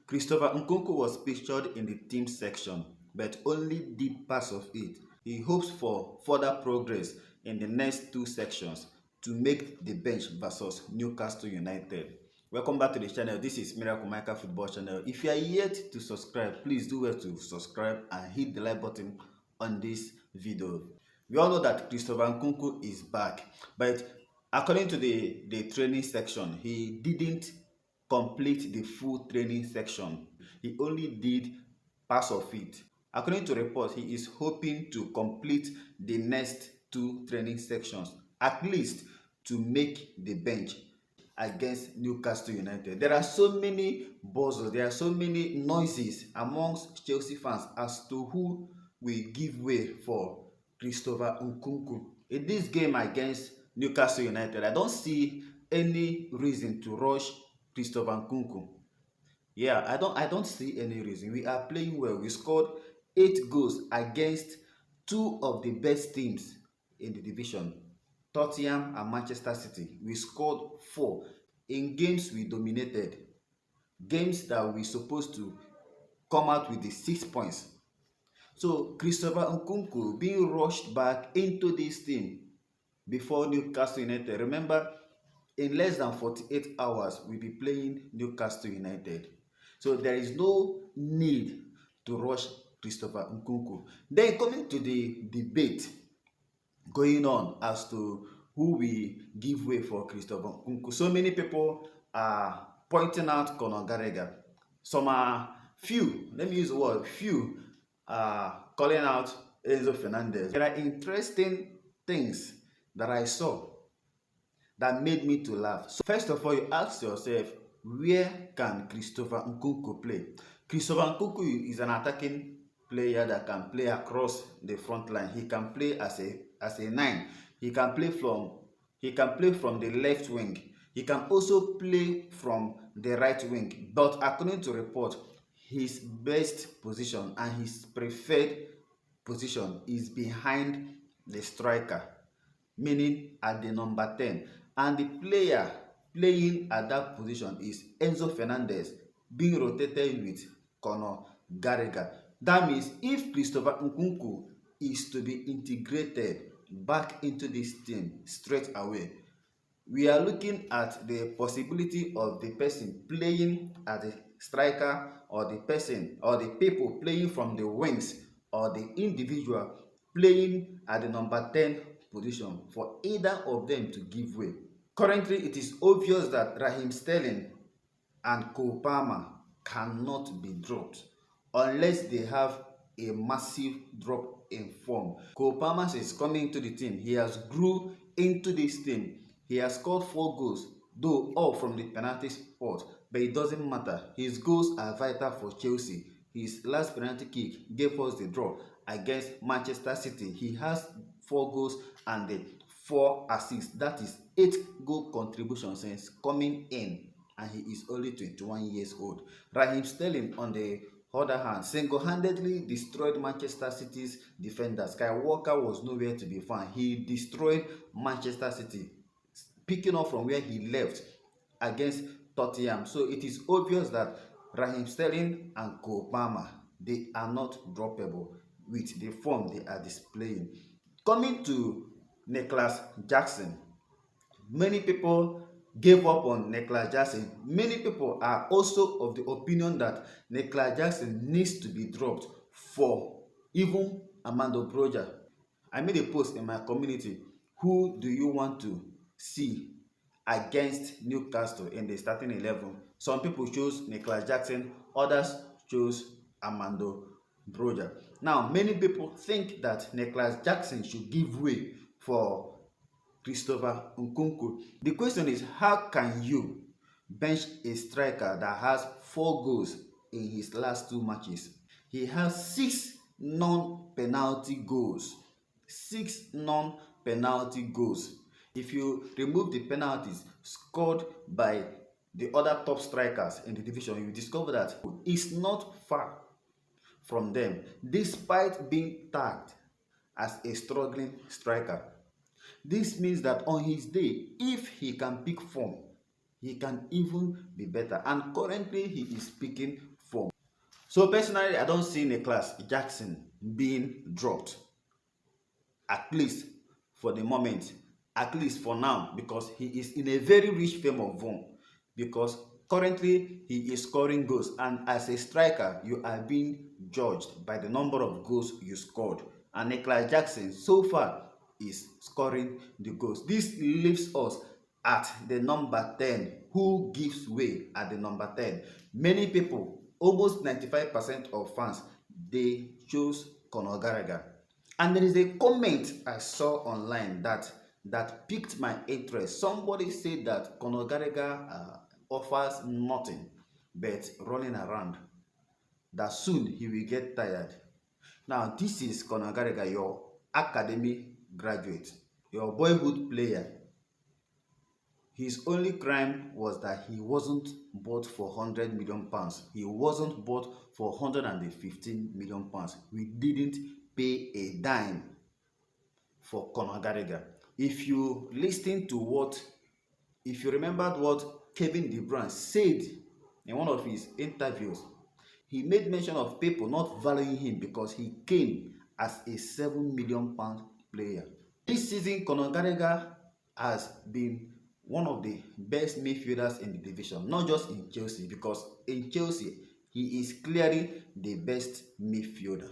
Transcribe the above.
Christopher NKUNKU was pictured in the team section, but only did parts of it. He hopes for further progress in the next two sections to make the bench versus Newcastle United. Welcome back to the channel. This is Miracle Michael Football Channel. If you are yet to subscribe, please do well to subscribe and hit the like button on this video. We all know that Christopher NKUNKU is back, but according to the training section, he didn't complete the full training section. He only did parts of it. According to reports, he is hoping to complete the next two training sections, at least to make the bench against Newcastle United. There are so many buzzes, there are so many noises amongst Chelsea fans as to who will give way for Christopher NKUNKU. In this game against Newcastle United, I don't see any reason to rush Christopher NKUNKU. Yeah, I don't see any reason. We are playing well. We scored 8 goals against two of the best teams in the division, Tottenham and Manchester City. We scored 4 in games we dominated, games that we supposed to come out with the 6 points. So Christopher NKUNKU being rushed back into this team before Newcastle United. Remember, in less than 48 hours, we'll be playing Newcastle United. So there is no need to rush Christopher NKUNKU. Then coming to the debate going on as to who we give way for Christopher NKUNKU. So many people are pointing out CONOR GALLEGHER. Some are few, let me use the word few, calling out ENZO FERNANDEZ. There are interesting things that I saw that made me to laugh. So first of all, you ask yourself, where can Christopher NKUNKU play? Christopher NKUNKU is an attacking player that can play across the front line. He can play as a 9. He can play from the left wing. He can also play from the right wing. But according to report, his best position and his preferred position is behind the striker, meaning at the number 10. And the player playing at that position is ENZO FERNANDEZ, being rotated with CONOR GALLEGHER. That means if Christopher NKUNKU is to be integrated back into this team straight away, we are looking at the possibility of the person playing as a striker, or the person or the people playing from the wings, or the individual playing at the number 10 position, for either of them to give way. Currently, it is obvious that Raheem Sterling and Cole Palmer cannot be dropped unless they have a massive drop in form. Cole Palmer is coming to the team. He has grew into this team. He has scored 4 goals, though all from the penalty spot, but it doesn't matter. His goals are vital for Chelsea. His last penalty kick gave us the draw against Manchester City. He has 4 goals and 4 assists. That is 8 goal contributions since coming in, and he is only 21 years old. Raheem Sterling, on the other hand, single-handedly destroyed Manchester City's defenders. Kyle Walker was nowhere to be found. He destroyed Manchester City, picking up from where he left against Tottenham. So it is obvious that Raheem Sterling and Cole Palmer, they are not droppable with the form they are displaying. Coming to Nicholas Jackson, many people gave up on Nicholas Jackson. Many people are also of the opinion that Nicholas Jackson needs to be dropped for even Armando Broja. I made a post in my community, who do you want to see against Newcastle in the starting 11? Some people chose Nicholas Jackson, others chose Armando Broja. Now, many people think that Nicholas Jackson should give way for Christopher NKUNKU. The question is, how can you bench a striker that has 4 goals in his last 2 matches? He has 6 non-penalty goals. 6 non-penalty goals. If you remove the penalties scored by the other top strikers in the division, you discover that he's not far from them, despite being tagged as a struggling striker. This means that on his day, if he can pick form, he can even be better. And currently, he is picking So personally, I don't see Nicholas Jackson being dropped, at least for the moment, at least for now, because he is in a very rich frame of form. Because currently he is scoring goals, and as a striker, you are being judged by the number of goals you scored. And Nicholas Jackson so far is scoring the goals. This leaves us at the number 10. Who gives way at the number 10? Many people, almost 95% of fans, they chose Conor Gallagher. And there is a comment I saw online that piqued my interest. Somebody said that Conor Gallagher offers nothing but running around, that soon he will get tired. Now, this is Conor Gallagher, your academy graduate, your boyhood player. His only crime was that he wasn't bought for £100 million. He wasn't bought for £115 million. We didn't pay a dime for Conor Gallagher. If you remembered what Kevin De Bruyne said in one of his interviews, he made mention of people not valuing him because he came as a £7 million player. This season, Conor Gallagher has been one of the best midfielders in the division, not just in Chelsea, because in Chelsea, he is clearly the best midfielder.